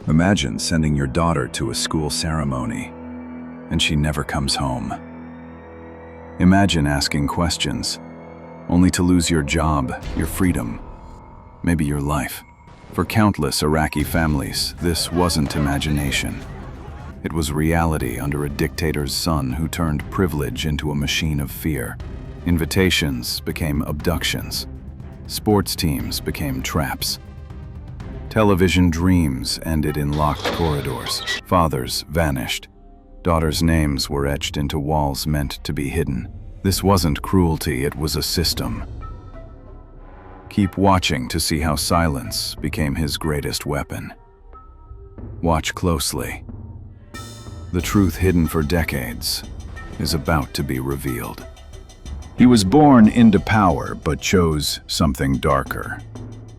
Imagine sending your daughter to a school ceremony, and she never comes home. Imagine asking questions, only to lose your job, your freedom, maybe your life. For countless Iraqi families, this wasn't imagination. It was reality under a dictator's son who turned privilege into a machine of fear. Invitations became abductions. Sports teams became traps. Television dreams ended in locked corridors. Fathers vanished. Daughters' names were etched into walls meant to be hidden. This wasn't cruelty, it was a system. Keep watching to see how silence became his greatest weapon. Watch closely. The truth hidden for decades is about to be revealed. He was born into power, but chose something darker.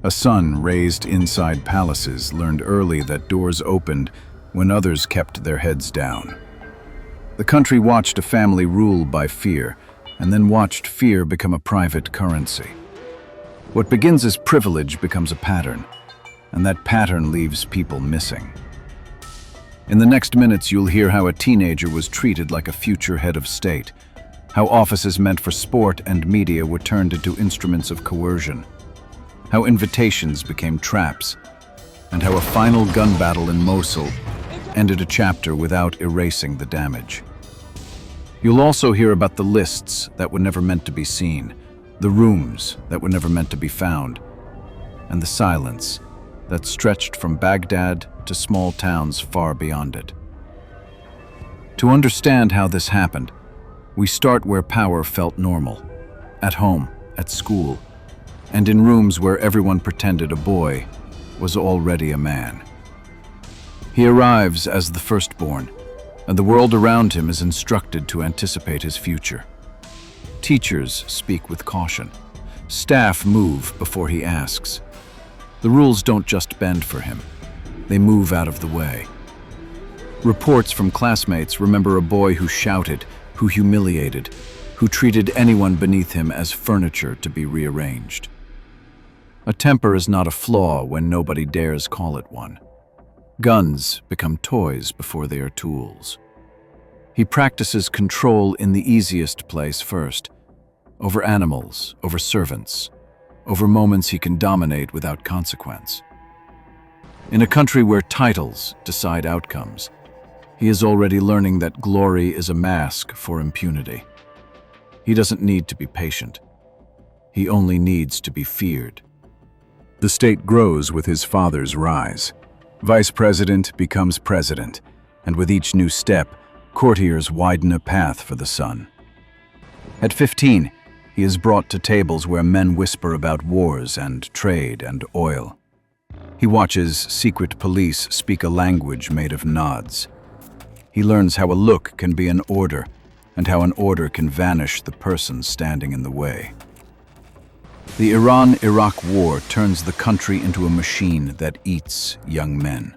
A son raised inside palaces learned early that doors opened when others kept their heads down. The country watched a family ruled by fear, and then watched fear become a private currency. What begins as privilege becomes a pattern, and that pattern leaves people missing. In the next minutes, you'll hear how a teenager was treated like a future head of state, how offices meant for sport and media were turned into instruments of coercion, how invitations became traps, and how a final gun battle in Mosul ended a chapter without erasing the damage. You'll also hear about the lists that were never meant to be seen, the rooms that were never meant to be found, and the silence that stretched from Baghdad to small towns far beyond it. To understand how this happened, we start where power felt normal, at home, at school, and in rooms where everyone pretended a boy was already a man. He arrives as the firstborn, and the world around him is instructed to anticipate his future. Teachers speak with caution. Staff move before he asks. The rules don't just bend for him. They move out of the way. Reports from classmates remember a boy who shouted, who humiliated, who treated anyone beneath him as furniture to be rearranged. A temper is not a flaw when nobody dares call it one. Guns become toys before they are tools. He practices control in the easiest place first, over animals, over servants, over moments he can dominate without consequence. In a country where titles decide outcomes, he is already learning that glory is a mask for impunity. He doesn't need to be patient. He only needs to be feared. The state grows with his father's rise. Vice president becomes president, and with each new step, courtiers widen a path for the son. At 15, he is brought to tables where men whisper about wars and trade and oil. He watches secret police speak a language made of nods. He learns how a look can be an order, and how an order can vanish the person standing in the way. The Iran-Iraq war turns the country into a machine that eats young men.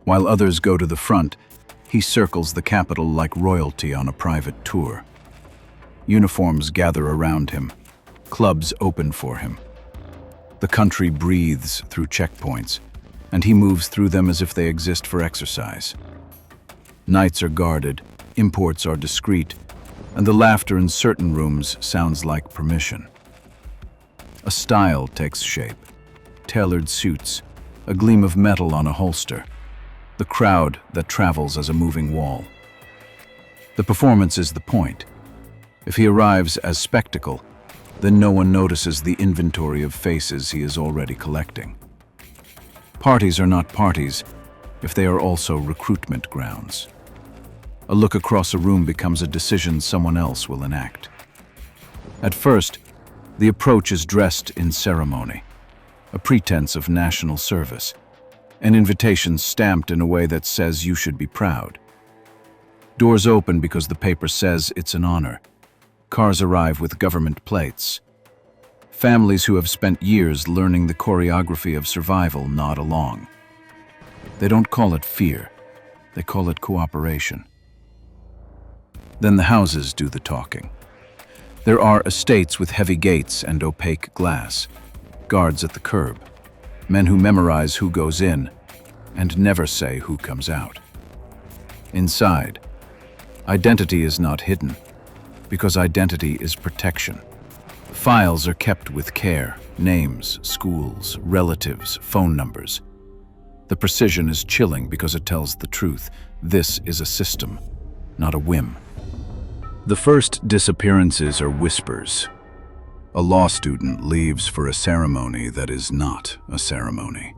While others go to the front, he circles the capital like royalty on a private tour. Uniforms gather around him. Clubs open for him. The country breathes through checkpoints, and he moves through them as if they exist for exercise. Nights are guarded, imports are discreet, and the laughter in certain rooms sounds like permission. A style takes shape. Tailored suits, a gleam of metal on a holster, the crowd that travels as a moving wall. The performance is the point. If he arrives as spectacle, then no one notices the inventory of faces he is already collecting. Parties are not parties if they are also recruitment grounds. A look across a room becomes a decision someone else will enact. At first, the approach is dressed in ceremony, a pretense of national service, an invitation stamped in a way that says you should be proud. Doors open because the paper says it's an honor. Cars arrive with government plates. Families who have spent years learning the choreography of survival nod along. They don't call it fear, they call it cooperation. Then the houses do the talking. There are estates with heavy gates and opaque glass, guards at the curb, men who memorize who goes in, and never say who comes out. Inside, identity is not hidden, because identity is protection. Files are kept with care: names, schools, relatives, phone numbers. The precision is chilling because it tells the truth. This is a system, not a whim. The first disappearances are whispers. A law student leaves for a ceremony that is not a ceremony.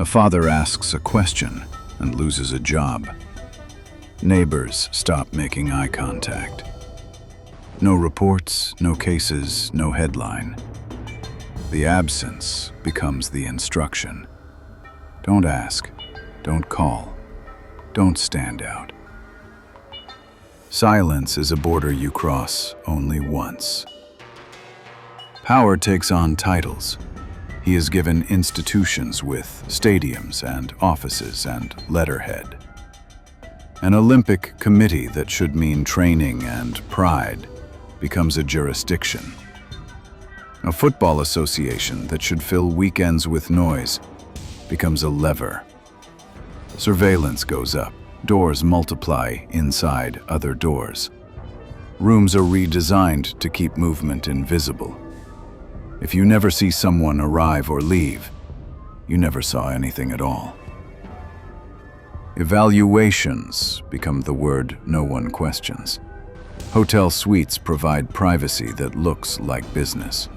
A father asks a question and loses a job. Neighbors stop making eye contact. No reports, no cases, no headline. The absence becomes the instruction. Don't ask, don't call, don't stand out. Silence is a border you cross only once. Power takes on titles. He is given institutions with stadiums and offices and letterhead. An Olympic committee that should mean training and pride becomes a jurisdiction. A football association that should fill weekends with noise becomes a lever. Surveillance goes up. Doors multiply inside other doors. Rooms are redesigned to keep movement invisible. If you never see someone arrive or leave, you never saw anything at all. Evaluations become the word no one questions. Hotel suites provide privacy that looks like business.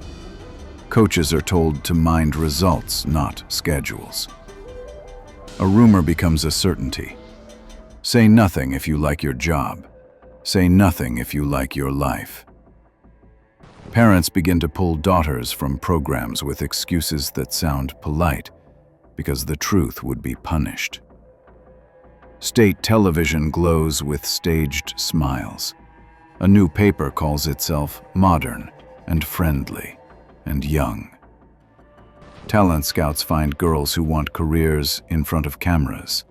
Coaches are told to mind results, not schedules. A rumor becomes a certainty. Say nothing if you like your job. Say nothing if you like your life. Parents begin to pull daughters from programs with excuses that sound polite, because the truth would be punished. State television glows with staged smiles. A new paper calls itself modern and friendly and young. Talent scouts find girls who want careers in front of cameras.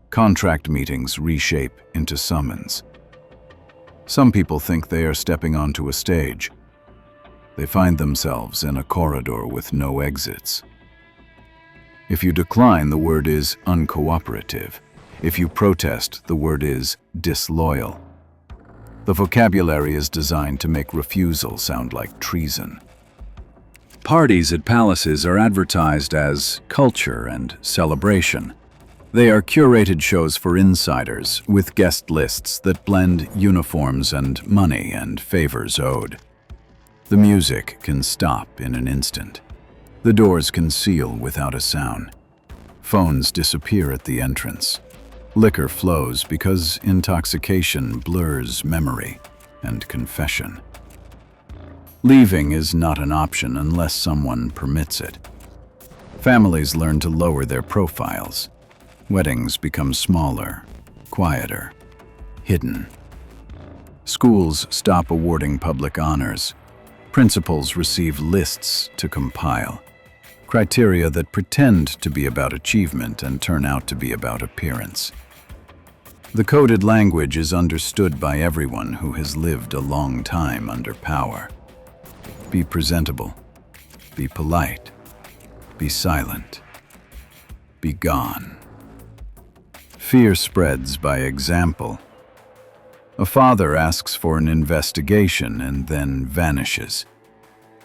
Contract meetings reshape into summons. Some people think they are stepping onto a stage. They find themselves in a corridor with no exits. If you decline, the word is uncooperative. If you protest, the word is disloyal. The vocabulary is designed to make refusal sound like treason. Parties at palaces are advertised as culture and celebration. They are curated shows for insiders, with guest lists that blend uniforms and money and favors owed. The music can stop in an instant. The doors can seal without a sound. Phones disappear at the entrance. Liquor flows because intoxication blurs memory and confession. Leaving is not an option unless someone permits it. Families learn to lower their profiles. Weddings become smaller, quieter, hidden. Schools stop awarding public honors. Principals receive lists to compile. Criteria that pretend to be about achievement and turn out to be about appearance. The coded language is understood by everyone who has lived a long time under power. Be presentable. Be polite. Be silent. Be gone. Fear spreads by example. A father asks for an investigation and then vanishes.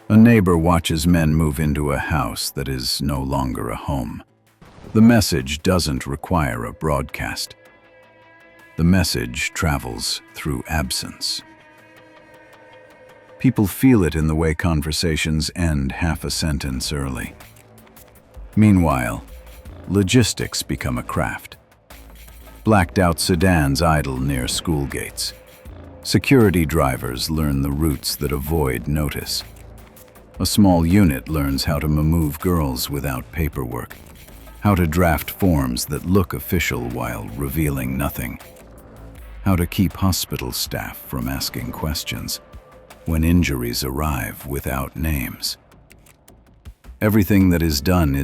A neighbor watches men move into a house that is no longer a home. The message doesn't require a broadcast. The message travels through absence. People feel it in the way conversations end half a sentence early. Meanwhile, logistics become a craft. Blacked-out sedans idle near school gates. Security drivers learn the routes that avoid notice. A small unit learns how to move girls without paperwork, how to draft forms that look official while revealing nothing, how to keep hospital staff from asking questions when injuries arrive without names. Everything that is done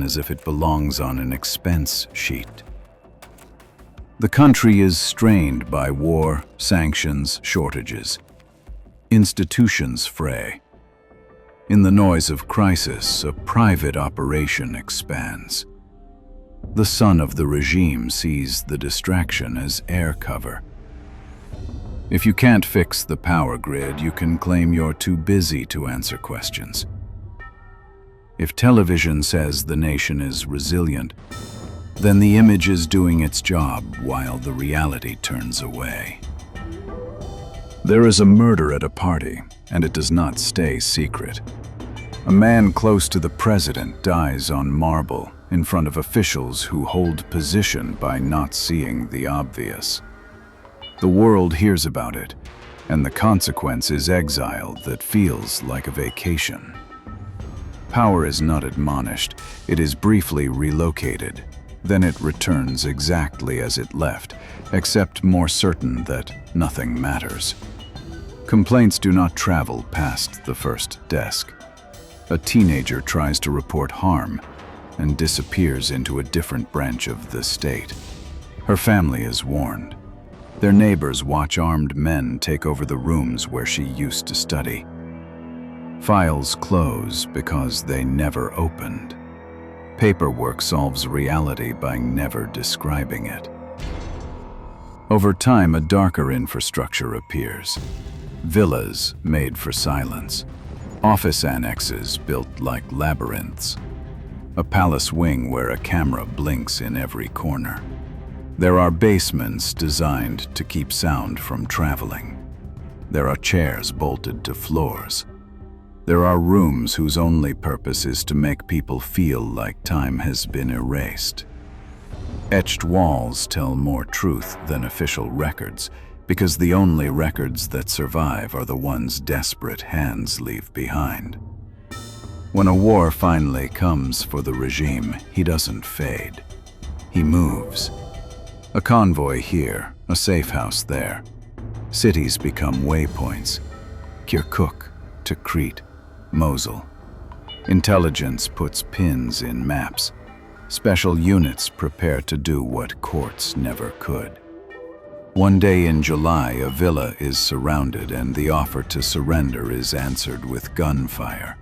as if it belongs on an expense sheet. The country is strained by war, sanctions, shortages. Institutions fray. In the noise of crisis, a private operation expands. The son of the regime sees the distraction as air cover. If you can't fix the power grid, you can claim you're too busy to answer questions. If television says the nation is resilient, then the image is doing its job while the reality turns away. There is a murder at a party, and it does not stay secret. A man close to the president dies on marble in front of officials who hold position by not seeing the obvious. The world hears about it, and the consequence is exile that feels like a vacation. Power is not admonished, it is briefly relocated. Then it returns exactly as it left, except more certain that nothing matters. Complaints do not travel past the first desk. A teenager tries to report harm and disappears into a different branch of the state. Her family is warned. Their neighbors watch armed men take over the rooms where she used to study. Files close because they never opened. Paperwork solves reality by never describing it. Over time, a darker infrastructure appears. Villas made for silence. Office annexes built like labyrinths. A palace wing where a camera blinks in every corner. There are basements designed to keep sound from traveling. There are chairs bolted to floors. There are rooms whose only purpose is to make people feel like time has been erased. Etched walls tell more truth than official records, because the only records that survive are the ones desperate hands leave behind. When a war finally comes for the regime, he doesn't fade. He moves. A convoy here, a safe house there. Cities become waypoints. Kirkuk to Crete, Mosul. Intelligence puts pins in maps. Special units prepare to do what courts never could. One day in July, a villa is surrounded and the offer to surrender is answered with gunfire.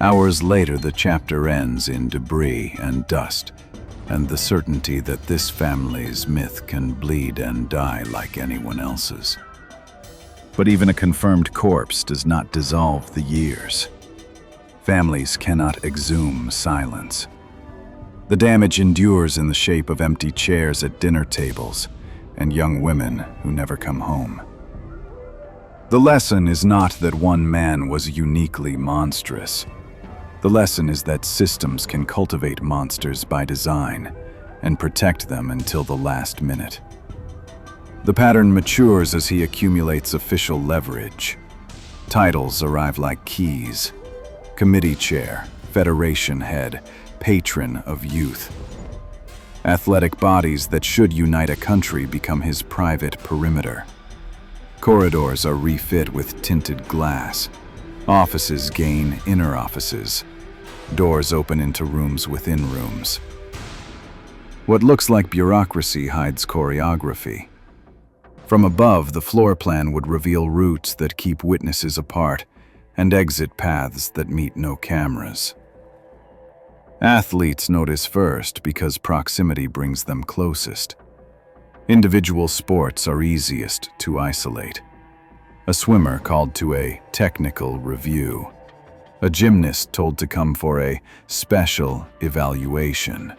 Hours later, the chapter ends in debris and dust, and the certainty that this family's myth can bleed and die like anyone else's. But even a confirmed corpse does not dissolve the years. Families cannot exhume silence. The damage endures in the shape of empty chairs at dinner tables and young women who never come home. The lesson is not that one man was uniquely monstrous. The lesson is that systems can cultivate monsters by design and protect them until the last minute. The pattern matures as he accumulates official leverage. Titles arrive like keys. Committee chair, federation head, patron of youth. Athletic bodies that should unite a country become his private perimeter. Corridors are refit with tinted glass. Offices gain inner offices. Doors open into rooms within rooms. What looks like bureaucracy hides choreography. From above, the floor plan would reveal routes that keep witnesses apart and exit paths that meet no cameras. Athletes notice first because proximity brings them closest. Individual sports are easiest to isolate. A swimmer called to a technical review. A gymnast told to come for a special evaluation.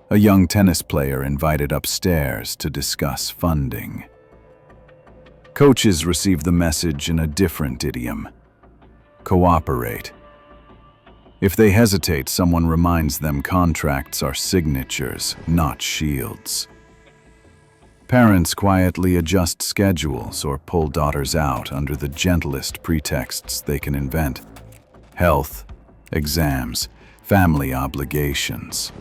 A young tennis player invited upstairs to discuss funding. Coaches receive the message in a different idiom. Cooperate. If they hesitate, someone reminds them contracts are signatures, not shields. Parents quietly adjust schedules or pull daughters out under the gentlest pretexts they can invent. Health, exams, family obligations.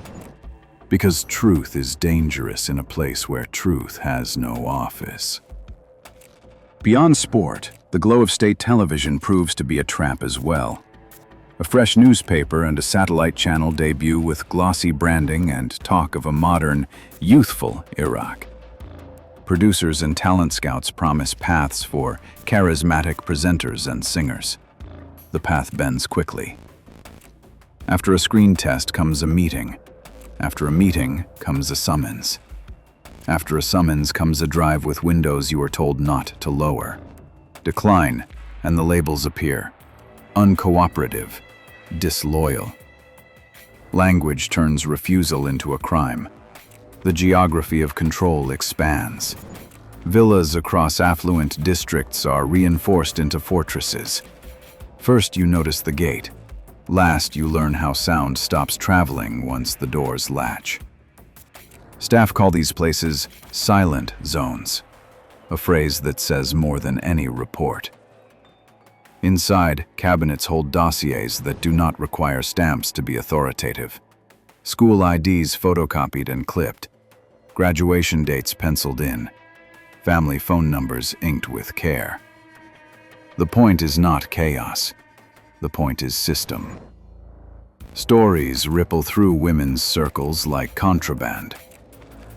Because truth is dangerous in a place where truth has no office. Beyond sport, the glow of state television proves to be a trap as well. A fresh newspaper and a satellite channel debut with glossy branding and talk of a modern, youthful Iraq. Producers and talent scouts promise paths for charismatic presenters and singers. The path bends quickly. After a screen test comes a meeting. After a meeting comes a summons. After a summons comes a drive with windows you are told not to lower. Decline, and the labels appear. Uncooperative, disloyal. Language turns refusal into a crime. The geography of control expands. Villas across affluent districts are reinforced into fortresses. First you notice the gate. Last you learn how sound stops traveling once the doors latch. Staff call these places silent zones, a phrase that says more than any report. Inside, cabinets hold dossiers that do not require stamps to be authoritative. School IDs photocopied and clipped. Graduation dates penciled in. Family phone numbers inked with care. The point is not chaos. The point is system. Stories ripple through women's circles like contraband.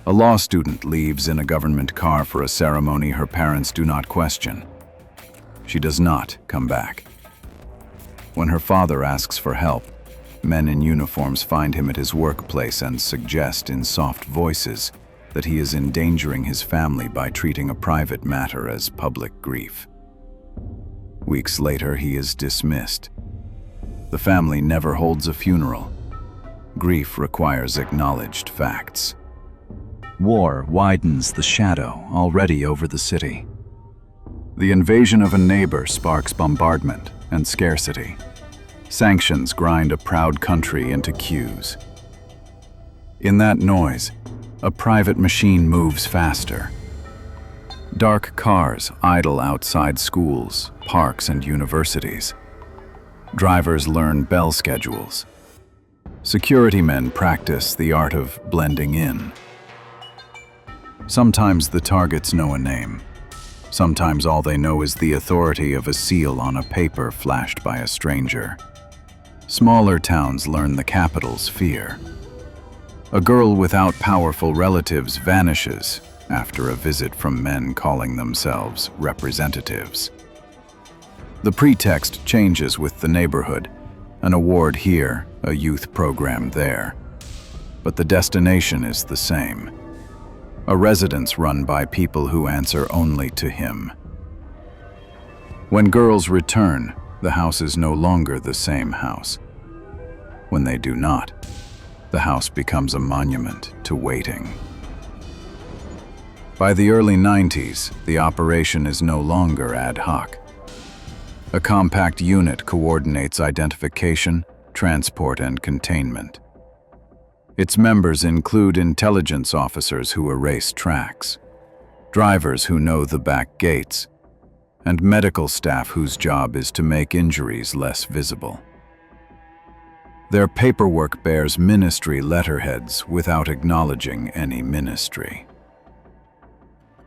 A law student leaves in a government car for a ceremony her parents do not question. She does not come back. When her father asks for help, men in uniforms find him at his workplace and suggest in soft voices that he is endangering his family by treating a private matter as public grief. Weeks later, he is dismissed. The family never holds a funeral. Grief requires acknowledged facts. War widens the shadow already over the city. The invasion of a neighbor sparks bombardment and scarcity. Sanctions grind a proud country into queues. In that noise, a private machine moves faster. Dark cars idle outside schools, parks, and universities. Drivers learn bell schedules. Security men practice the art of blending in. Sometimes the targets know a name. Sometimes all they know is the authority of a seal on a paper flashed by a stranger. Smaller towns learn the capital's fear. A girl without powerful relatives vanishes after a visit from men calling themselves representatives. The pretext changes with the neighborhood, an award here, a youth program there. But the destination is the same. A residence run by people who answer only to him. When girls return, the house is no longer the same house. When they do not, the house becomes a monument to waiting. By the early 90s, the operation is no longer ad hoc. A compact unit coordinates identification, transport, and containment. Its members include intelligence officers who erase tracks, drivers who know the back gates, and medical staff whose job is to make injuries less visible. Their paperwork bears ministry letterheads without acknowledging any ministry.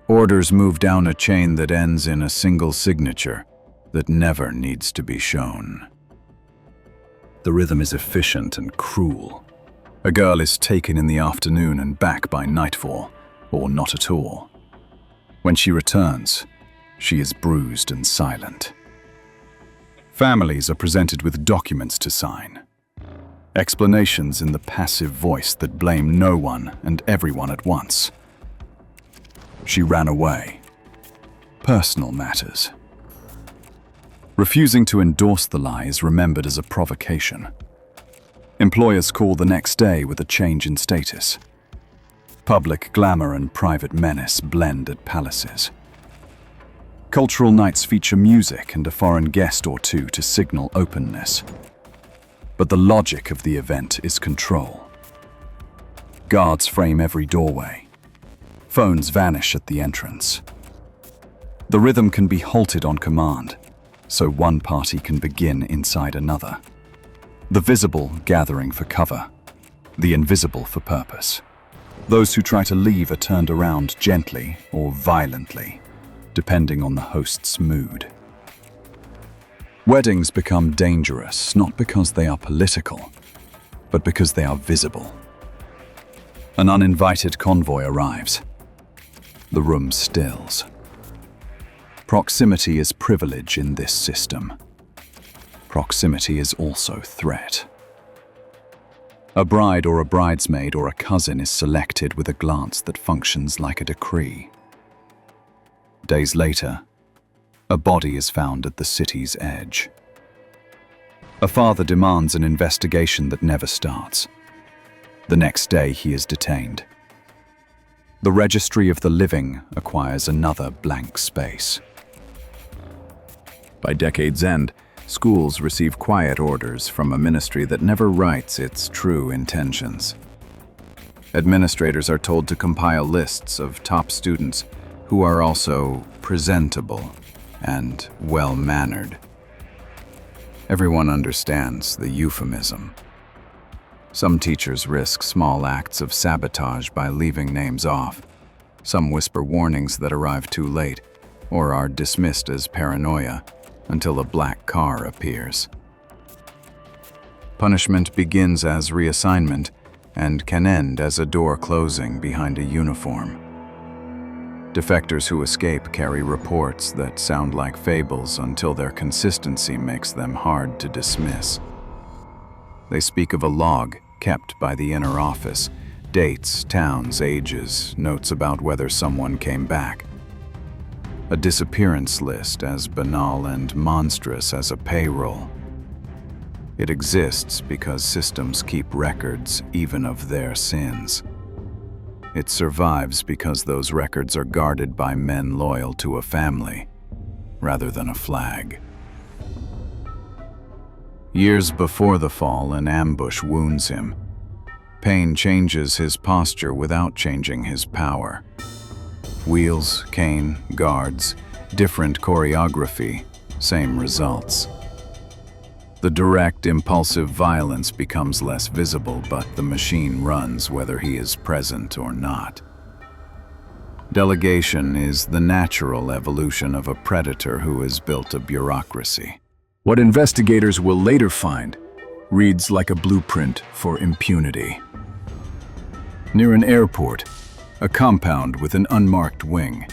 Orders move down a chain that ends in a single signature that never needs to be shown. The rhythm is efficient and cruel. A girl is taken in the afternoon and back by nightfall, or not at all. When she returns, she is bruised and silent. Families are presented with documents to sign. Explanations in the passive voice that blame no one and everyone at once. She ran away. Personal matters. Refusing to endorse the lie is remembered as a provocation. Employers call the next day with a change in status. Public glamour and private menace blend at palaces. Cultural nights feature music and a foreign guest or two to signal openness. But the logic of the event is control. Guards frame every doorway. Phones vanish at the entrance. The rhythm can be halted on command, so one party can begin inside another. The visible gathering for cover, the invisible for purpose. Those who try to leave are turned around gently or violently, depending on the host's mood. Weddings become dangerous not because they are political, but because they are visible. An uninvited convoy arrives. The room stills. Proximity is privilege in this system. Proximity is also threat. A bride or a bridesmaid or a cousin is selected with a glance that functions like a decree. Days later, a body is found at the city's edge. A father demands an investigation that never starts. The next day, he is detained. The registry of the living acquires another blank space. By decade's end, schools receive quiet orders from a ministry that never writes its true intentions. Administrators are told to compile lists of top students who are also presentable and well-mannered. Everyone understands the euphemism. Some teachers risk small acts of sabotage by leaving names off. Some whisper warnings that arrive too late or are dismissed as paranoia until a black car appears. Punishment begins as reassignment and can end as a door closing behind a uniform. Defectors who escape carry reports that sound like fables until their consistency makes them hard to dismiss. They speak of a log kept by the inner office, dates, towns, ages, notes about whether someone came back. A disappearance list as banal and monstrous as a payroll. It exists because systems keep records even of their sins. It survives because those records are guarded by men loyal to a family, rather than a flag. Years before the fall, an ambush wounds him. Pain changes his posture without changing his power. Wheels, cane, guards, different choreography, same results. The direct, impulsive violence becomes less visible, but the machine runs whether he is present or not. Delegation is the natural evolution of a predator who has built a bureaucracy. What investigators will later find reads like a blueprint for impunity. Near an airport, a compound with an unmarked wing.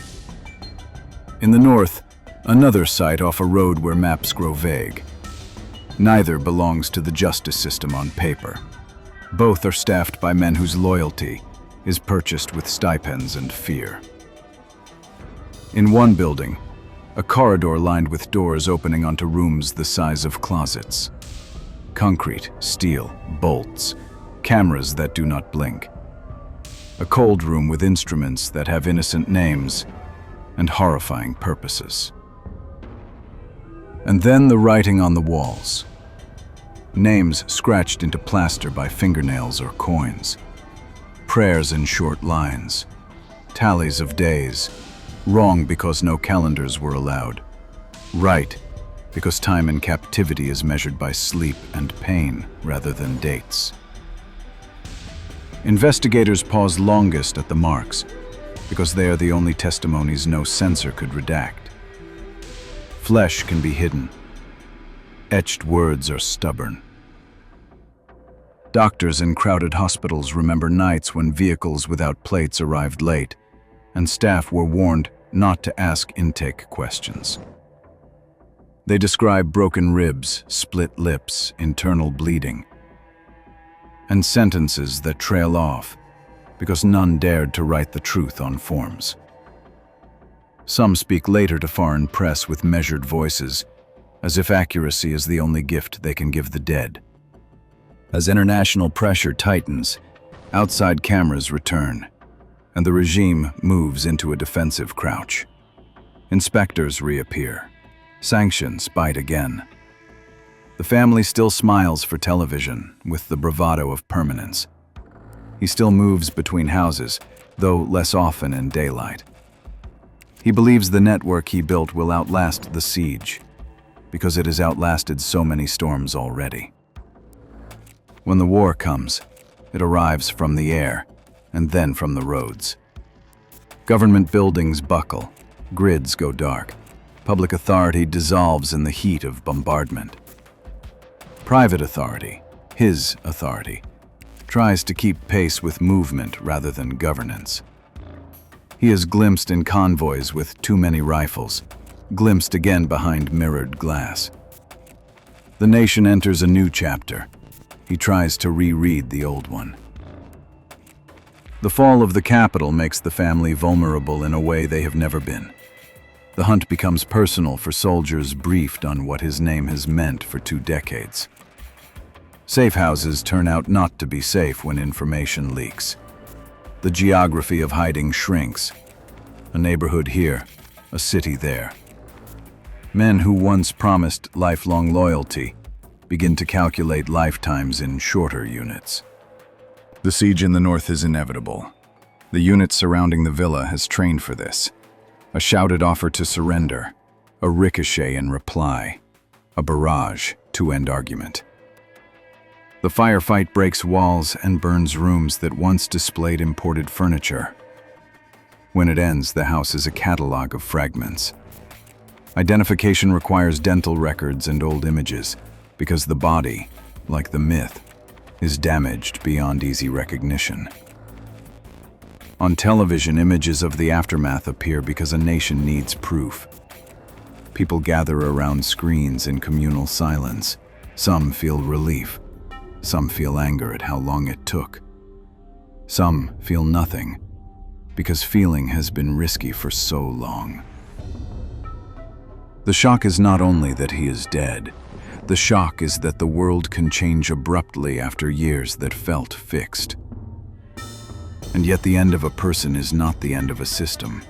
In the north, another site off a road where maps grow vague. Neither belongs to the justice system on paper. Both are staffed by men whose loyalty is purchased with stipends and fear. In one building, a corridor lined with doors opening onto rooms the size of closets. Concrete, steel, bolts, cameras that do not blink. A cold room with instruments that have innocent names and horrifying purposes. And then the writing on the walls. Names scratched into plaster by fingernails or coins. Prayers in short lines. Tallies of days. Wrong because no calendars were allowed. Right because time in captivity is measured by sleep and pain rather than dates. Investigators pause longest at the marks because they are the only testimonies no censor could redact. Flesh can be hidden. Etched words are stubborn. Doctors in crowded hospitals remember nights when vehicles without plates arrived late, and staff were warned not to ask intake questions. They describe broken ribs, split lips, internal bleeding, and sentences that trail off because none dared to write the truth on forms. Some speak later to foreign press with measured voices, as if accuracy is the only gift they can give the dead. As international pressure tightens, outside cameras return, and the regime moves into a defensive crouch. Inspectors reappear. Sanctions bite again. The family still smiles for television, with the bravado of permanence. He still moves between houses, though less often in daylight. He believes the network he built will outlast the siege, because it has outlasted so many storms already. When the war comes, it arrives from the air, and then from the roads. Government buildings buckle, grids go dark, public authority dissolves in the heat of bombardment. Private authority, his authority, tries to keep pace with movement rather than governance. He is glimpsed in convoys with too many rifles, glimpsed again behind mirrored glass. The nation enters a new chapter, he tries to reread the old one. The fall of the capital makes the family vulnerable in a way they have never been. The hunt becomes personal for soldiers briefed on what his name has meant for 2 decades. Safe houses turn out not to be safe when information leaks. The geography of hiding shrinks. A neighborhood here, a city there. Men who once promised lifelong loyalty begin to calculate lifetimes in shorter units. The siege in the north is inevitable. The unit surrounding the villa has trained for this. A shouted offer to surrender, a ricochet in reply, a barrage to end argument. The firefight breaks walls and burns rooms that once displayed imported furniture. When it ends, the house is a catalog of fragments. Identification requires dental records and old images, because the body, like the myth, is damaged beyond easy recognition. On television, images of the aftermath appear because a nation needs proof. People gather around screens in communal silence. Some feel relief. Some feel anger at how long it took. Some feel nothing, because feeling has been risky for so long. The shock is not only that he is dead. The shock is that the world can change abruptly after years that felt fixed. And yet the end of a person is not the end of a system.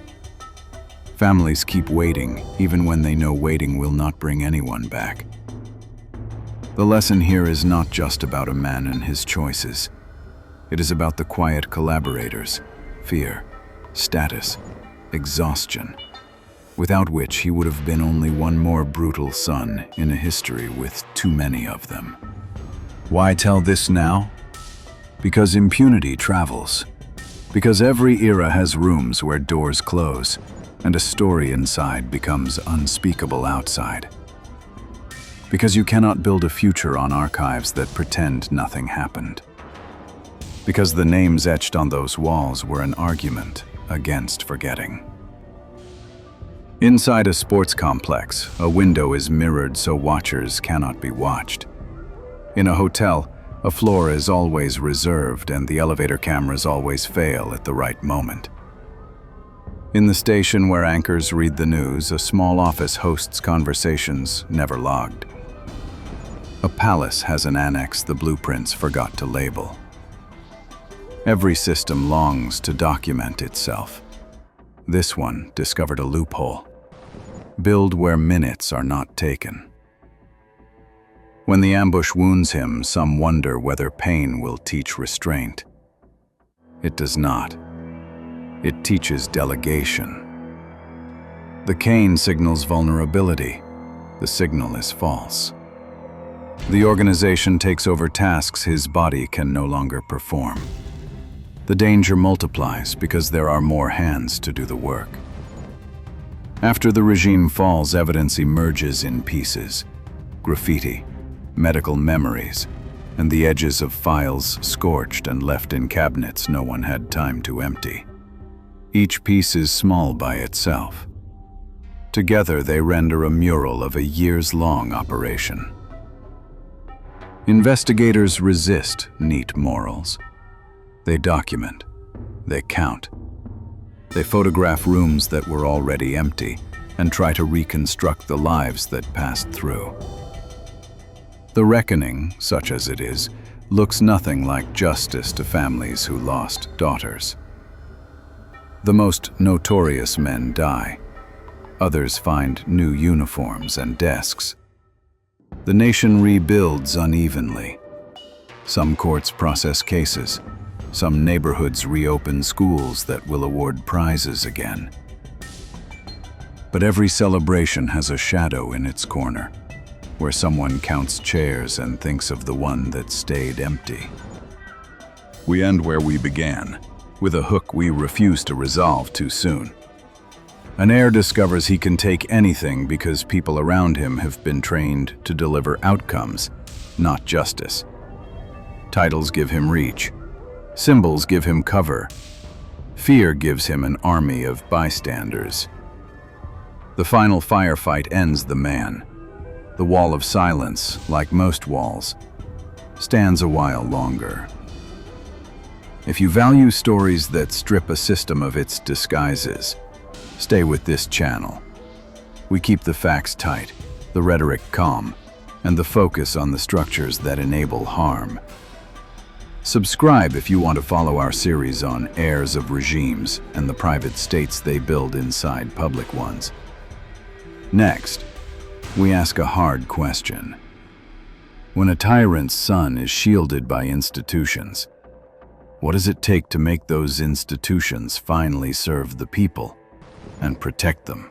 Families keep waiting, even when they know waiting will not bring anyone back. The lesson here is not just about a man and his choices. It is about the quiet collaborators, fear, status, exhaustion, without which he would have been only one more brutal son in a history with too many of them. Why tell this now? Because impunity travels. Because every era has rooms where doors close, and a story inside becomes unspeakable outside. Because you cannot build a future on archives that pretend nothing happened. Because the names etched on those walls were an argument against forgetting. Inside a sports complex, a window is mirrored so watchers cannot be watched. In a hotel, a floor is always reserved and the elevator cameras always fail at the right moment. In the station where anchors read the news, a small office hosts conversations never logged. A palace has an annex the blueprints forgot to label. Every system longs to document itself. This one discovered a loophole. Build where minutes are not taken. When the ambush wounds him, some wonder whether pain will teach restraint. It does not. It teaches delegation. The cane signals vulnerability. The signal is false. The organization takes over tasks his body can no longer perform. The danger multiplies because there are more hands to do the work. After the regime falls, evidence emerges in pieces. Graffiti, medical memories, and the edges of files scorched and left in cabinets no one had time to empty. Each piece is small by itself. Together they render a mural of a years-long operation. Investigators resist neat morals. They document. They count. They photograph rooms that were already empty and try to reconstruct the lives that passed through. The reckoning, such as it is, looks nothing like justice to families who lost daughters. The most notorious men die. Others find new uniforms and desks. The nation rebuilds unevenly. Some courts process cases. Some neighborhoods reopen schools that will award prizes again. But every celebration has a shadow in its corner, where someone counts chairs and thinks of the one that stayed empty. We end where we began, with a hook we refuse to resolve too soon. An heir discovers he can take anything because people around him have been trained to deliver outcomes, not justice. Titles give him reach. Symbols give him cover. Fear gives him an army of bystanders. The final firefight ends the man. The wall of silence, like most walls, stands a while longer. If you value stories that strip a system of its disguises, stay with this channel. We keep the facts tight, the rhetoric calm, and the focus on the structures that enable harm. Subscribe if you want to follow our series on heirs of regimes and the private states they build inside public ones. Next, we ask a hard question. When a tyrant's son is shielded by institutions, what does it take to make those institutions finally serve the people and protect them?